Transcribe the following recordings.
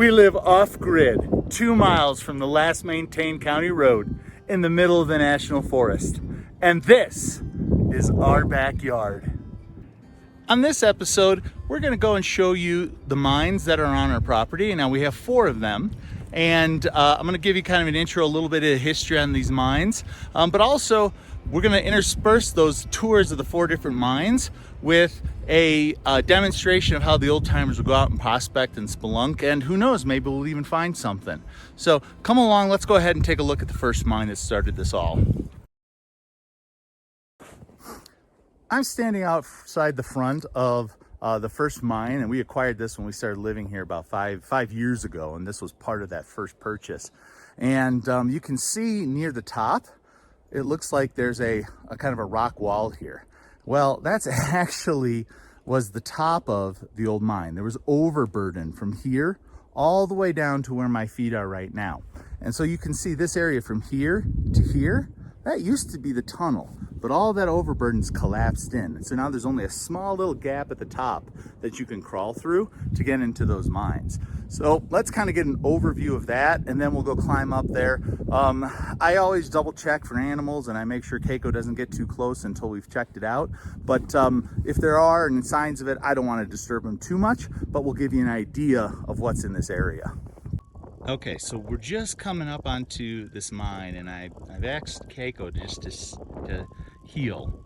We live off-grid, 2 miles from the last maintained county road in the middle of the national forest. And this is our backyard. On this episode, we're gonna go and show you the mines that are on our property. Now we have 4 of them. And I'm gonna give you kind of an intro, a little bit of history on these mines. But also, we're gonna intersperse those tours of the 4 different mines with a demonstration of how the old timers would go out and prospect and spelunk, and who knows, maybe we'll even find something. So come along, let's go ahead and take a look at the first mine that started this all. I'm standing outside the front of the first mine, and we acquired this when we started living here about five years ago, and this was part of that first purchase. And you can see near the top, it looks like there's a kind of a rock wall here. Well, that's actually was the top of the old mine. There was overburden from here all the way down to where my feet are right now. And so you can see this area from here to here, that used to be the tunnel, but all that overburden's collapsed in. And so now there's only a small little gap at the top that you can crawl through to get into those mines. So let's kind of get an overview of that, and then we'll go climb up there. I always double check for animals, and I make sure Keiko doesn't get too close until we've checked it out. But if there are any signs of it, I don't want to disturb them too much, but we'll give you an idea of what's in this area. Okay, so we're just coming up onto this mine, and I've asked Keiko just to heel.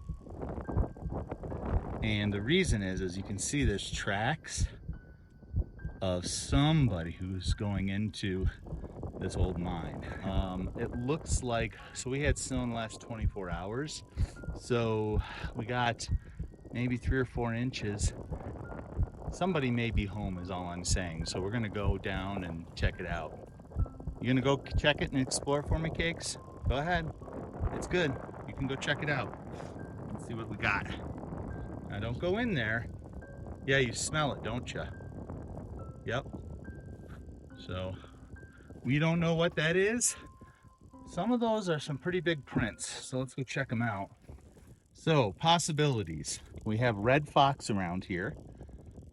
And the reason is, as you can see, there's tracks of somebody who's going into this old mine. It looks like, so we had snow in the last 24 hours. So we got maybe 3 or 4 inches. Somebody may be home is all I'm saying. So we're gonna go down and check it out. You gonna go check it and explore for me, Cakes? Go ahead. It's good. You can go check it out. Let's see what we got. Now don't go in there. Yeah, you smell it, don't you? Yep. So we don't know what that is. Some of those are some pretty big prints. So let's go check them out. So possibilities. We have red fox around here.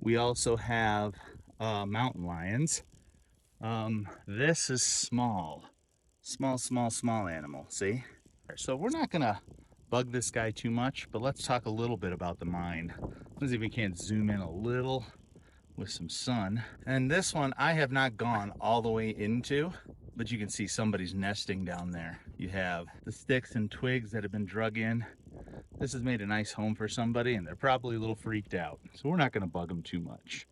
We also have mountain lions. This is small animal, see? So we're not gonna bug this guy too much, but let's talk a little bit about the mine. Let's see if we can't zoom in a little with some sun. And this one I have not gone all the way into, but you can see somebody's nesting down there. You have the sticks and twigs that have been drug in. This has made a nice home for somebody, and they're probably a little freaked out. So we're not gonna bug them too much.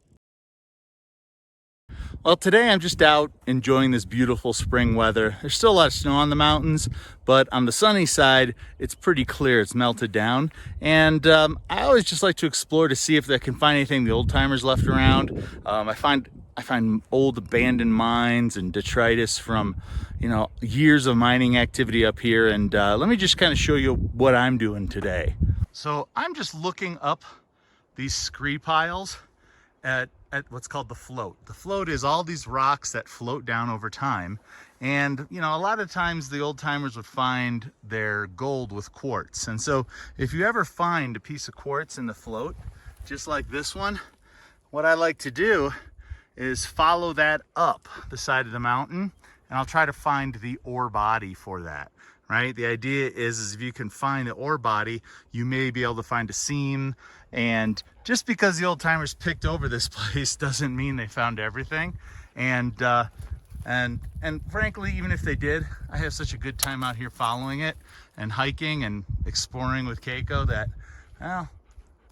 Well, today I'm just out enjoying this beautiful spring weather. There's still a lot of snow on the mountains, but on the sunny side, it's pretty clear. It's melted down. And I always just like to explore to see if I can find anything the old timers left around. I find old abandoned mines and detritus from, years of mining activity up here. And let me just kind of show you what I'm doing today. So I'm just looking up these scree piles at what's called the float. The float is all these rocks that float down over time. And, a lot of times the old timers would find their gold with quartz. And so if you ever find a piece of quartz in the float, just like this one, what I like to do is follow that up the side of the mountain, and I'll try to find the ore body for that. Right? The idea is if you can find the ore body, you may be able to find a seam. And just because the old timers picked over this place doesn't mean they found everything. And frankly, even if they did, I have such a good time out here following it and hiking and exploring with Keiko that, well,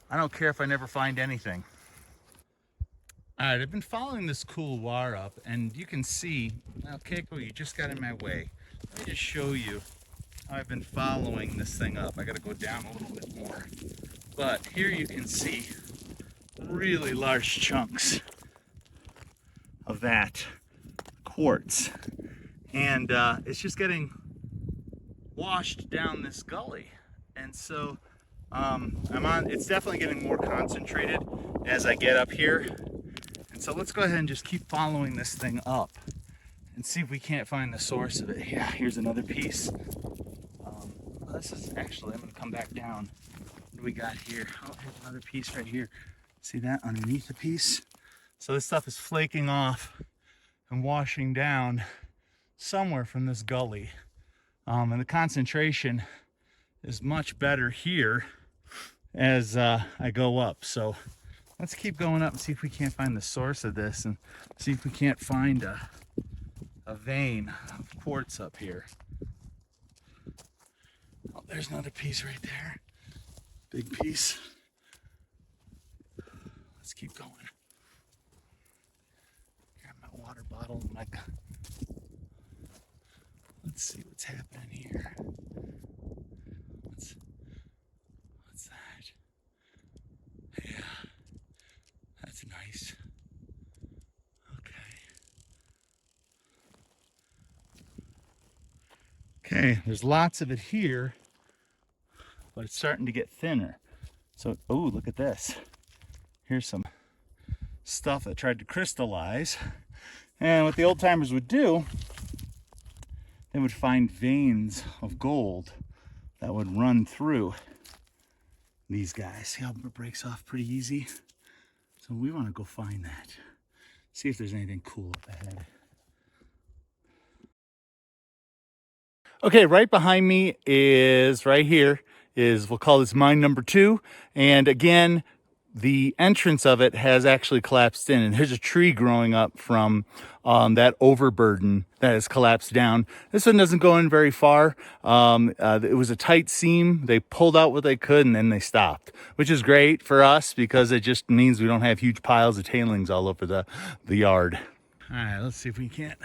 I don't care if I never find anything. All right, I've been following this couloir up, and you can see, now Keiko, you just got in my way. Let me just show you how I've been following this thing up. I gotta go down a little bit more. But here you can see really large chunks of that quartz. And it's just getting washed down this gully. And so it's definitely getting more concentrated as I get up here. And so let's go ahead and just keep following this thing up and see if we can't find the source of it. Yeah, here's another piece. This is actually, I'm gonna come back down. What do we got here? Oh, here's another piece right here. See that underneath the piece? So this stuff is flaking off and washing down somewhere from this gully. And the concentration is much better here as I go up. So let's keep going up and see if we can't find the source of this and see if we can't find a vein of quartz up here. Oh, there's another piece right there. Big piece. Let's keep going. Grab my water bottle. Let's see what's happening here. What's that? Yeah, that's nice. Okay, there's lots of it here, but it's starting to get thinner. So, oh, look at this. Here's some stuff that tried to crystallize. And what the old timers would do, they would find veins of gold that would run through these guys. See how it breaks off pretty easy? So we want to go find that. See if there's anything cool up ahead. Okay, right behind me is, right here, is, we'll call this mine number 2. And again, the entrance of it has actually collapsed in, and there's a tree growing up from that overburden that has collapsed down. This one doesn't go in very far. It was a tight seam. They pulled out what they could and then they stopped, which is great for us because it just means we don't have huge piles of tailings all over the yard. All right, let's see if we can't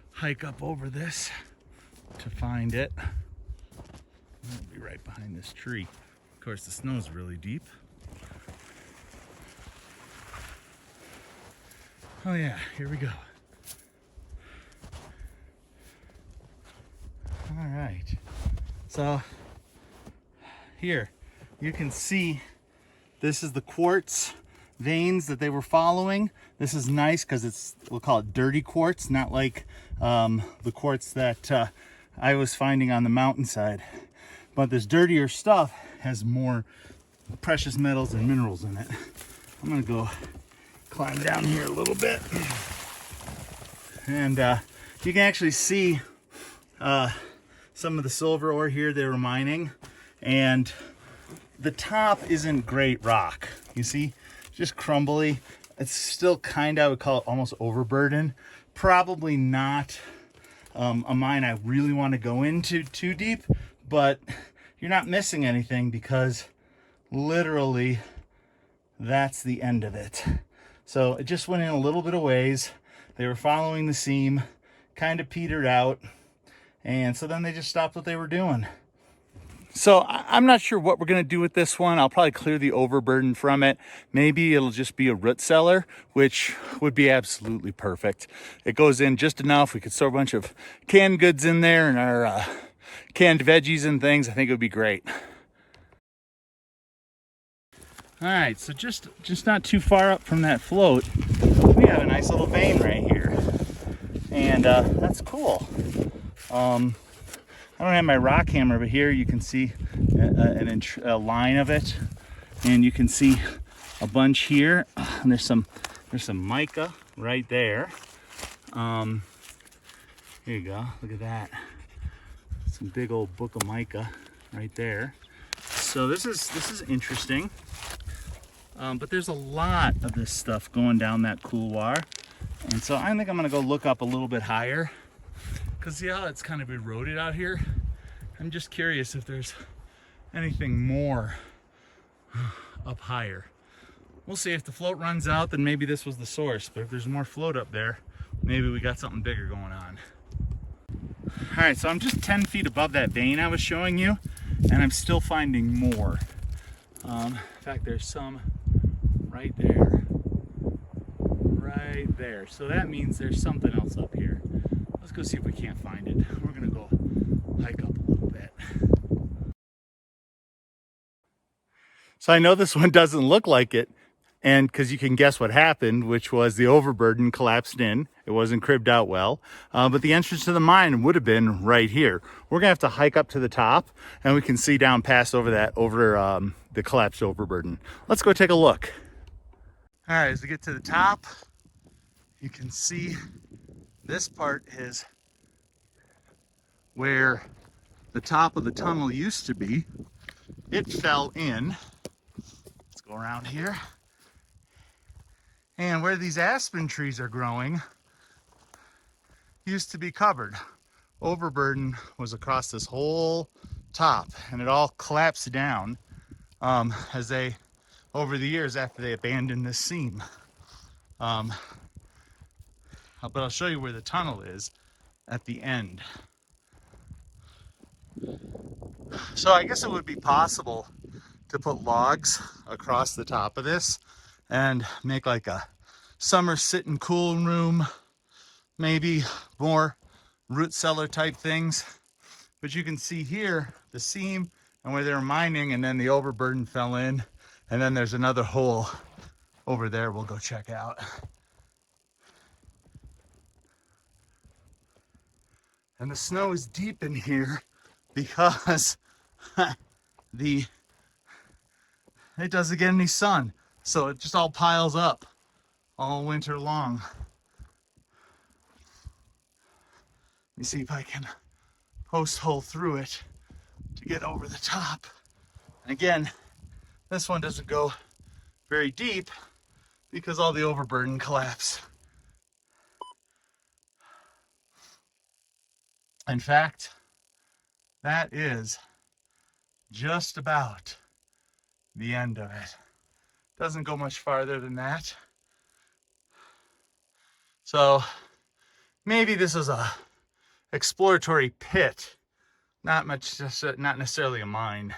hike up over this to find it. It'll be right behind this tree. Of course, the snow's really deep. Oh yeah, here we go. All right, so here you can see this is the quartz veins that they were following. This is nice because it's, we'll call it dirty quartz, not like the quartz that I was finding on the mountainside. But this dirtier stuff has more precious metals and minerals in it. I'm gonna go climb down here a little bit, and you can actually see some of the silver ore here they were mining, and the top isn't great rock. You see, just crumbly. It's still kind of, I would call it almost overburden. Probably not a mine I really want to go into too deep, but you're not missing anything because literally that's the end of it. So it just went in a little bit of ways. They were following the seam, kind of petered out, and so then they just stopped what they were doing. So I'm not sure what we're going to do with this one. I'll probably clear the overburden from it. Maybe it'll just be a root cellar, which would be absolutely perfect. It goes in just enough. We could store a bunch of canned goods in there and our canned veggies and things. I think it would be great. All right, so just not too far up from that float, we have a nice little vein right here. And that's cool. I don't have my rock hammer, but here you can see a line of it, and you can see a bunch here. And there's some mica right there. Here you go. Look at that. Some big old book of mica right there. So this is interesting. But there's a lot of this stuff going down that couloir, and so I think I'm gonna go look up a little bit higher. Because see how it's kind of eroded out here? I'm just curious if there's anything more up higher. We'll see. If the float runs out, then maybe this was the source. But if there's more float up there, maybe we got something bigger going on. All right, so I'm just 10 feet above that vein I was showing you, and I'm still finding more. In fact, there's some right there. Right there. So that means there's something else up here. Let's go see if we can't find it. We're gonna go hike up a little bit. So I know this one doesn't look like it, and because you can guess what happened, which was the overburden collapsed in. It wasn't cribbed out well, but the entrance to the mine would have been right here. We're gonna have to hike up to the top, and we can see down past over the collapsed overburden. Let's go take a look. All right, as we get to the top, you can see This part is where the top of the tunnel used to be. It fell in. Let's go around here. And where these aspen trees are growing used to be covered. Overburden was across this whole top, and it all collapsed down as they, over the years after they abandoned this seam. But I'll show you where the tunnel is at the end. So I guess it would be possible to put logs across the top of this and make like a summer sit and cool room, maybe more root cellar type things. But you can see here the seam and where they were mining, and then the overburden fell in, and then there's another hole over there we'll go check out. And the snow is deep in here because it doesn't get any sun, so it just all piles up all winter long. Let me see if I can post hole through it to get over the top. And again, this one doesn't go very deep because all the overburden collapsed. In fact, that is just about the end of it. Doesn't go much farther than that. So maybe this is a exploratory pit, not necessarily a mine.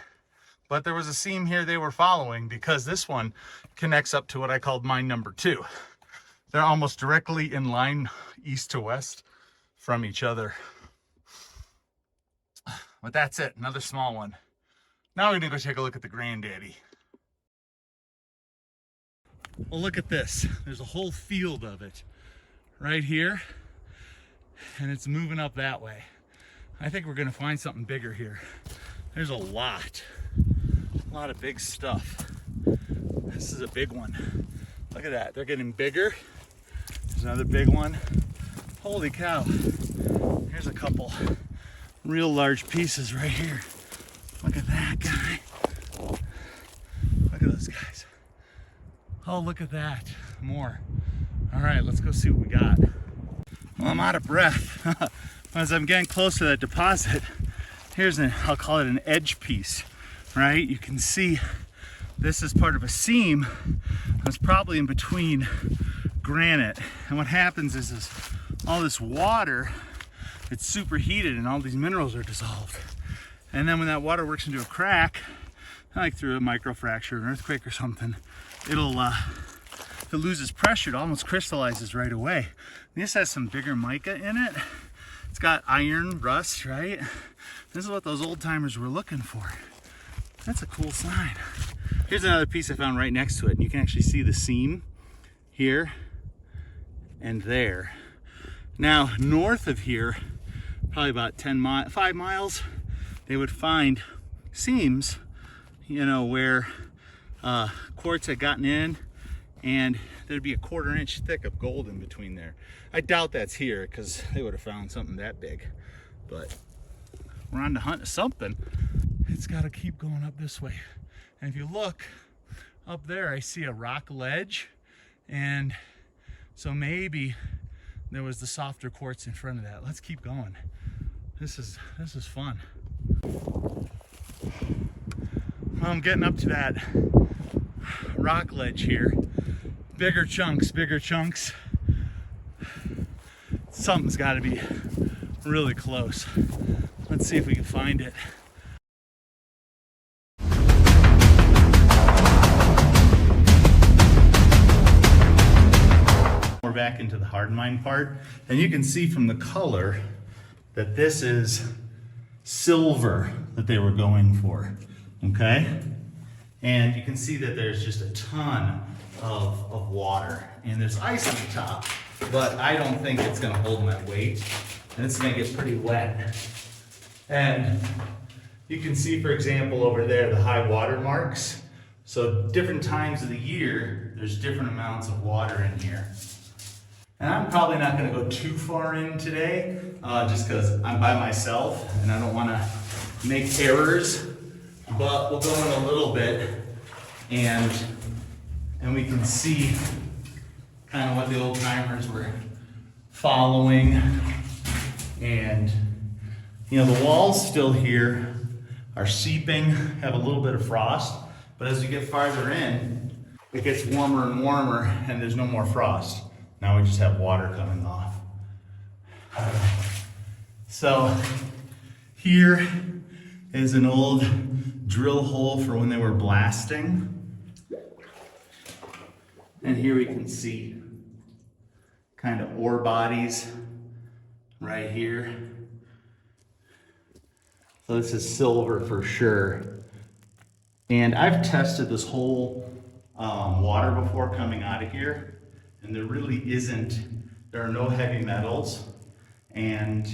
But there was a seam here they were following because this one connects up to what I called mine number 2. They're almost directly in line east to west from each other. But that's it, another small one. Now we're gonna go take a look at the granddaddy. Well, look at this. There's a whole field of it right here, and it's moving up that way. I think we're gonna find something bigger here. There's a lot of big stuff. This is a big one. Look at that, they're getting bigger. There's another big one. Holy cow. Here's a couple real large pieces right here. Look at that guy. Look at those guys. Oh, look at that. More. All right, let's go see what we got. Well, I'm out of breath. As I'm getting close to that deposit, here's I'll call it an edge piece, right? You can see this is part of a seam that's probably in between granite. And what happens is all this water, it's superheated and all these minerals are dissolved. And then when that water works into a crack, like through a microfracture, an earthquake or something, if it loses pressure, it almost crystallizes right away. This has some bigger mica in it. It's got iron, rust, right? This is what those old timers were looking for. That's a cool sign. Here's another piece I found right next to it, and you can actually see the seam here and there. Now, north of here, probably about 5 miles, they would find seams, you know, where quartz had gotten in, and there'd be a 1/4 inch thick of gold in between there. I doubt that's here because they would have found something that big, but we're on the hunt of something. It's got to keep going up this way. And if you look up there, I see a rock ledge, and so maybe there was the softer quartz in front of that. Let's keep going. This is fun. Well, I'm getting up to that rock ledge here. Bigger chunks, bigger chunks. Something's got to be really close. Let's see if we can find it. We're back into the hard mine part, and you can see from the color that this is silver that they were going for, okay? And you can see that there's just a ton of water, and there's ice on the top, but I don't think it's gonna hold my weight, and it's gonna get pretty wet. And you can see, for example, over there, the high water marks. So different times of the year, there's different amounts of water in here. And I'm probably not gonna go too far in today, just because I'm by myself and I don't wanna make errors, but we'll go in a little bit and we can see kind of what the old timers were following. And you know, the walls still here are seeping, have a little bit of frost, but as you get farther in, it gets warmer and warmer and there's no more frost. Now we just have water coming off. So here is an old drill hole for when they were blasting. And here we can see kind of ore bodies right here. So this is silver for sure. And I've tested this whole water before coming out of here, and there really isn't, there are no heavy metals, and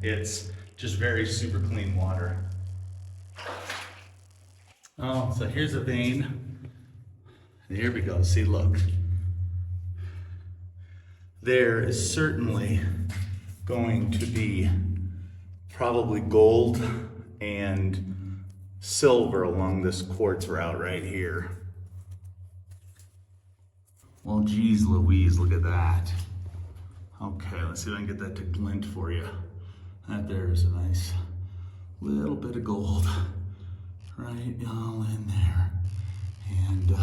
it's just very super clean water. Oh, so here's a vein. And here we go, see, look. There is certainly going to be probably gold and silver along this quartz route right here. Well, geez Louise, look at that. Okay, let's see if I can get that to glint for you. That there's a nice little bit of gold right all in there. And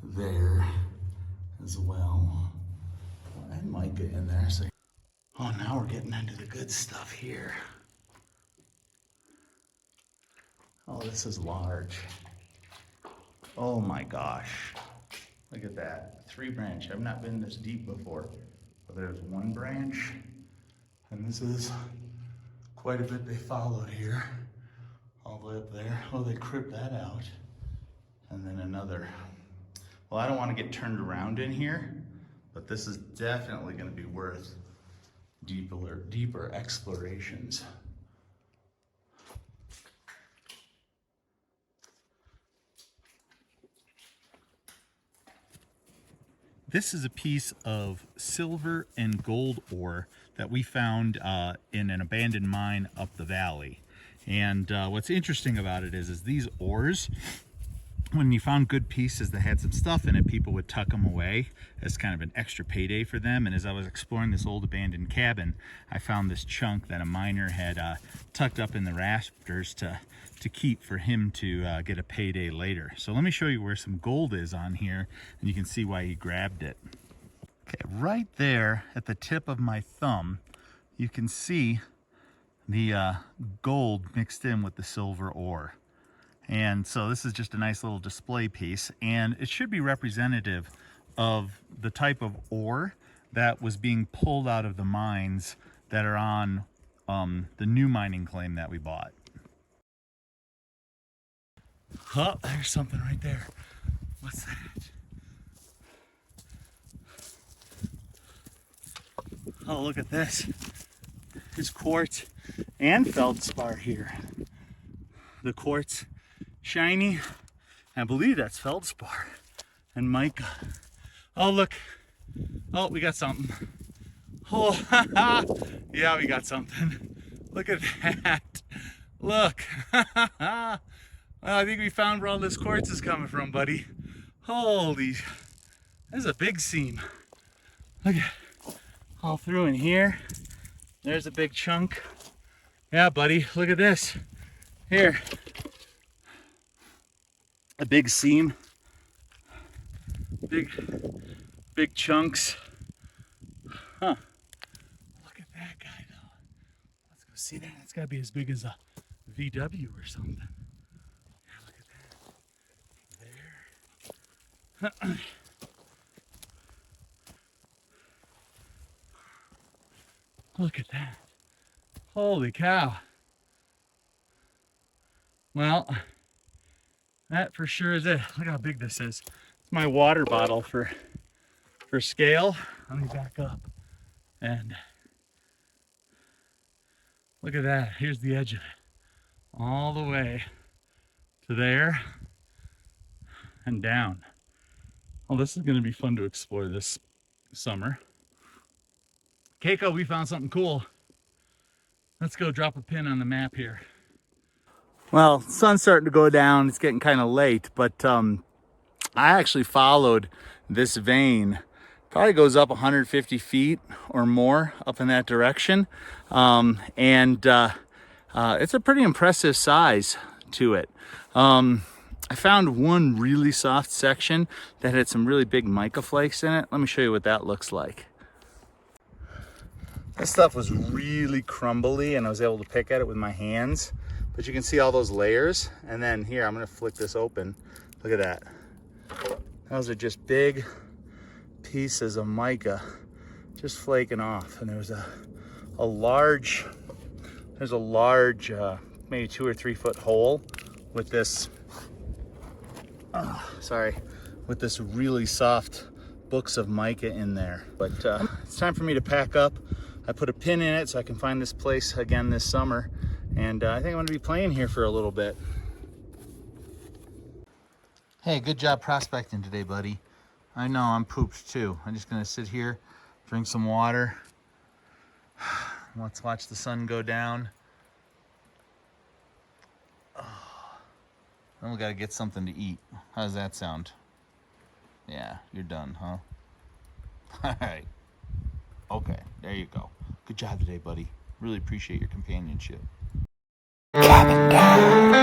there as well. I might get in there. So, oh, now we're getting into the good stuff here. Oh, this is large. Oh my gosh. Look at that. 3 branch. I've not been this deep before. But there's 1 branch. And this is quite a bit they followed here. All the way up there. Oh, they cribbed that out. And then another. Well, I don't want to get turned around in here, but this is definitely going to be worth deeper explorations. This is a piece of silver and gold ore that we found in an abandoned mine up the valley. And what's interesting about it is these ores, when you found good pieces that had some stuff in it, people would tuck them away as kind of an extra payday for them. And as I was exploring this old abandoned cabin, I found this chunk that a miner had tucked up in the rafters to keep for him to get a payday later. So let me show you where some gold is on here, and you can see why he grabbed it. Okay, right there at the tip of my thumb, you can see the gold mixed in with the silver ore. And so this is just a nice little display piece, and it should be representative of the type of ore that was being pulled out of the mines that are on the new mining claim that we bought. Oh, there's something right there. What's that? Oh, look at this. There's quartz and feldspar here. The quartz shiny. I believe that's feldspar and mica. Oh, look. Oh, we got something. Oh, yeah, we got something. Look at that. Look. Well, I think we found where all this quartz is coming from, buddy. Holy, there's a big seam. Look at all through in here. There's a big chunk. Yeah, buddy, look at this. Here. A big seam. Big chunks. Huh. Look at that guy though. Let's go see that. It's gotta be as big as a VW or something. Here, look at that. There. Look at that. Holy cow. Well, that for sure is it. Look how big this is. It's my water bottle for scale. Let me back up. And look at that. Here's the edge of it. All the way to there and down. Well, this is going to be fun to explore this summer. Keiko, we found something cool. Let's go drop a pin on the map here. Well, sun's starting to go down. It's getting kind of late, but I actually followed this vein. Probably goes up 150 feet or more up in that direction. It's a pretty impressive size to it. I found one really soft section that had some really big mica flakes in it. Let me show you what that looks like. This stuff was really crumbly and I was able to pick at it with my hands, but you can see all those layers. And then here, I'm gonna flick this open. Look at that. Those are just big pieces of mica just flaking off. And there's a large, maybe 2 or 3 foot hole with this, with this really soft books of mica in there. But it's time for me to pack up. I put a pin in it so I can find this place again this summer. And I think I'm gonna be playing here for a little bit. Hey, good job prospecting today, buddy. I know, I'm pooped too. I'm just gonna sit here, drink some water. Let's watch the sun go down. Then we gotta get something to eat. How does that sound? Yeah, you're done, huh? All right. Okay, there you go. Good job today, buddy. Really appreciate your companionship. Cabin down.